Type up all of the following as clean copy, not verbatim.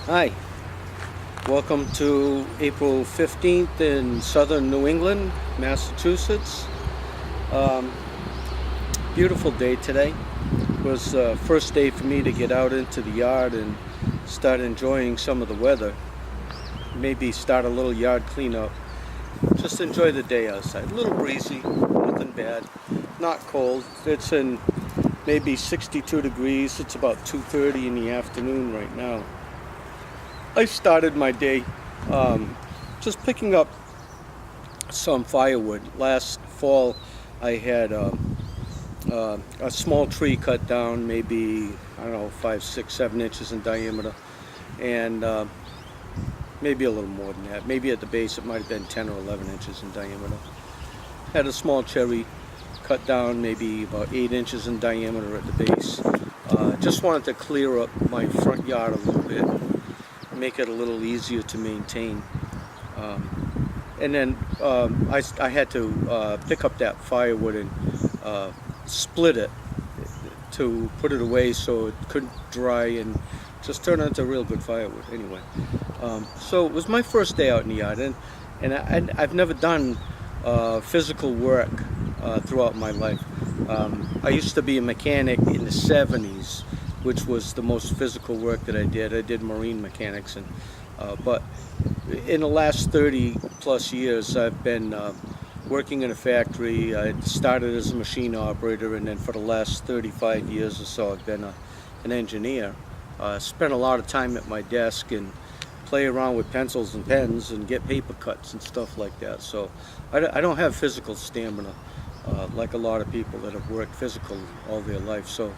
Hi, welcome to April 15th in southern New England, Massachusetts. Um, Beautiful day today. It was the first day for me to get out into the yard and start enjoying some of the weather. Maybe start a little yard cleanup. Just enjoy the day outside. A little breezy, nothing bad. Not cold. It's in maybe 62 degrees. It's about 2:30 in the afternoon right now. I started my day just picking up some firewood. Last fall I had a small tree cut down, maybe, I don't know, 5, 6, 7 inches in diameter, and maybe a little more than that. Maybe at the base it might have been 10 or 11 inches in diameter. Had a small cherry cut down, maybe about 8 inches in diameter at the base. Just wanted to clear up my front yard a little bit, make it a little easier to maintain. And then I had to pick up that firewood and split it to put it away so it couldn't dry and just turn into real good firewood anyway. So it was my first day out in the yard, and I've never done physical work throughout my life. I used to be a mechanic in the 70s, which was the most physical work that I did. I did marine mechanics, and but in the last 30 plus years I've been working in a factory. I started as a machine operator, and then for the last 35 years or so I've been an engineer. Spent a lot of time at my desk and play around with pencils and pens and get paper cuts and stuff like that. So I don't have physical stamina like a lot of people that have worked physical all their life. So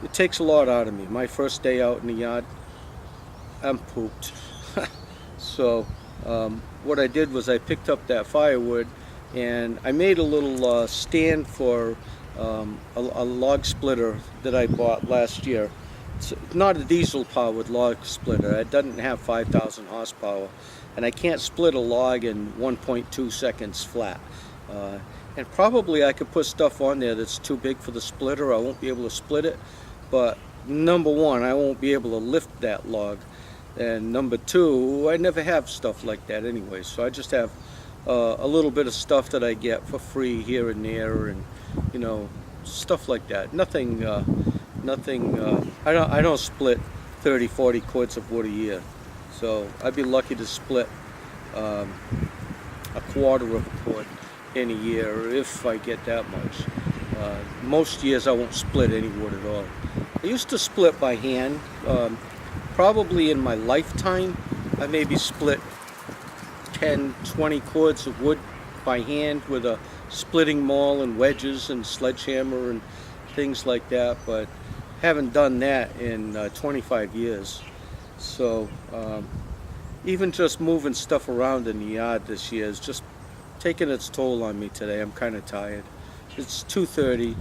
it takes a lot out of me. My first day out in the yard, I'm pooped. So what I did was I picked up that firewood and I made a little stand for a log splitter that I bought last year. It's not a diesel powered log splitter. It doesn't have 5,000 horsepower, and I can't split a log in 1.2 seconds flat. And probably I could put stuff on there that's too big for the splitter. I won't be able to split it, but number one, I won't be able to lift that log, and number two, I never have stuff like that anyway. So I just have a little bit of stuff that I get for free here and there, and you know, stuff like that. Nothing I don't split 30-40 cords of wood a year, so I'd be lucky to split a quarter of a cord in a year if I get that much. Most years I won't split any wood at all. I used to split by hand. Probably in my lifetime I maybe split 10-20 cords of wood by hand with a splitting maul and wedges and sledgehammer and things like that, but haven't done that in 25 years. So even just moving stuff around in the yard this year is just taking its toll on me today. I'm kind of tired. It's 2:30.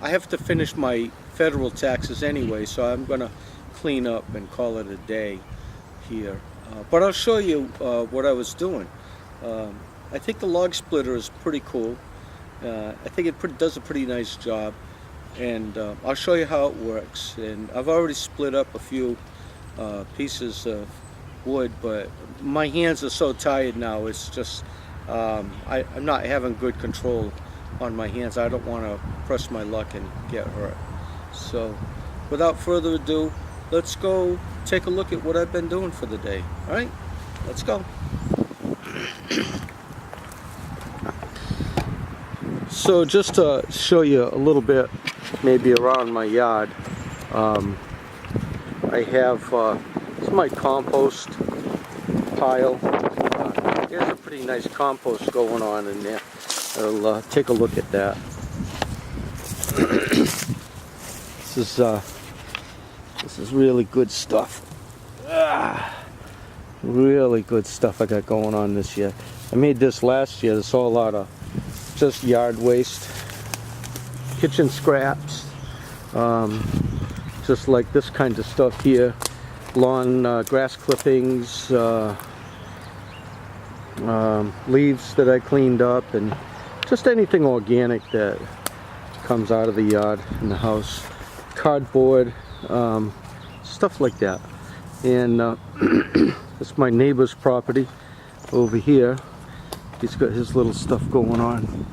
I have to finish my federal taxes anyway, so I'm gonna clean up and call it a day here. But I'll show you what I was doing. I think the log splitter is pretty cool. I think it does a pretty nice job, and I'll show you how it works. And I've already split up a few pieces of wood, but my hands are so tired now. It's just I'm not having good control on my hands. I don't want to press my luck and get hurt. So without further ado, let's go take a look at what I've been doing for the day. All right, let's go. So just to show you a little bit maybe around my yard, I have this is my compost pile. There's a pretty nice compost going on in there. I'll take a look at that. This is really good stuff. Really good stuff I got going on this year. I made this last year. There's a whole lot of just yard waste, kitchen scraps, just like this kind of stuff here, lawn grass clippings, leaves that I cleaned up, and just anything organic that comes out of the yard in the house, cardboard, stuff like that. And it's my neighbor's property over here. He's got his little stuff going on.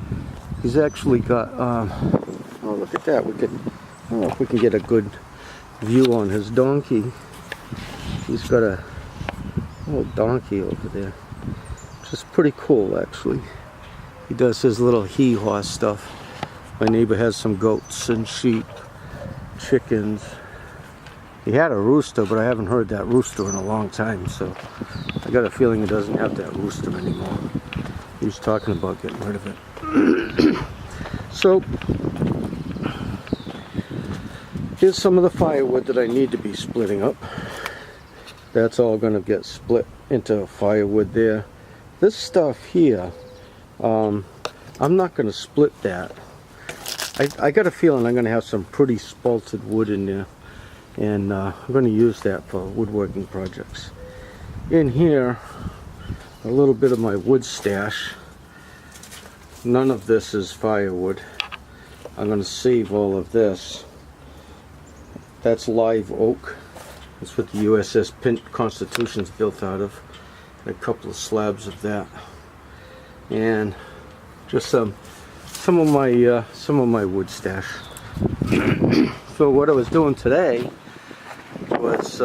He's actually got, oh, look at that. I don't know if we can get a good view on his donkey. He's got a little donkey over there. Just pretty cool, actually. He does his little hee-haw stuff. My neighbor has some goats and sheep, chickens. He had a rooster, but I haven't heard that rooster in a long time, so I got a feeling he doesn't have that rooster anymore. He was talking about getting rid of it. So, here's some of the firewood that I need to be splitting up. That's all going to get split into firewood there. This stuff here, I'm not going to split that. I got a feeling I'm going to have some pretty spalted wood in there, and I'm going to use that for woodworking projects. In here, a little bit of my wood stash. None of this is firewood. I'm going to save all of this. That's live oak. That's what the USS Constitution's built out of. A couple of slabs of that, and just some of my wood stash. So what I was doing today was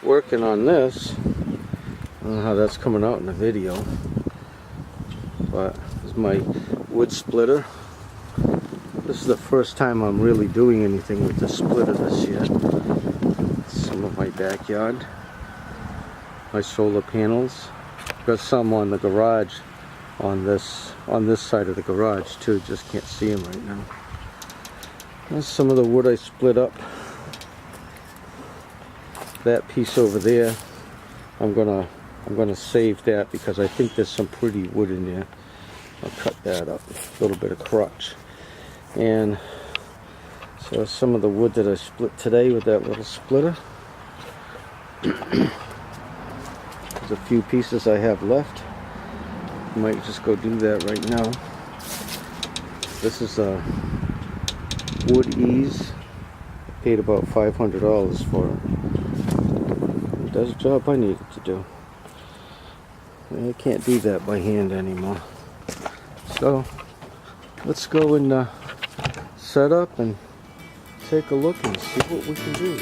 working on this. I don't know how that's coming out in the video, but this is my wood splitter. This is the first time I'm really doing anything with the splitter this year. Some of my backyard, my solar panels. Got some on the garage, on this side of the garage too. Just can't see them right now. That's some of the wood I split up. That piece over there, I'm gonna save that because I think there's some pretty wood in there. I'll cut that up, a little bit of crotch. And so some of the wood that I split today with that little splitter. There's a few pieces I have left. Might just go do that right now. This is a wood ease. I paid about $500 for it. It does the job I need it to do. I can't do that by hand anymore. So let's go and set up and take a look and see what we can do.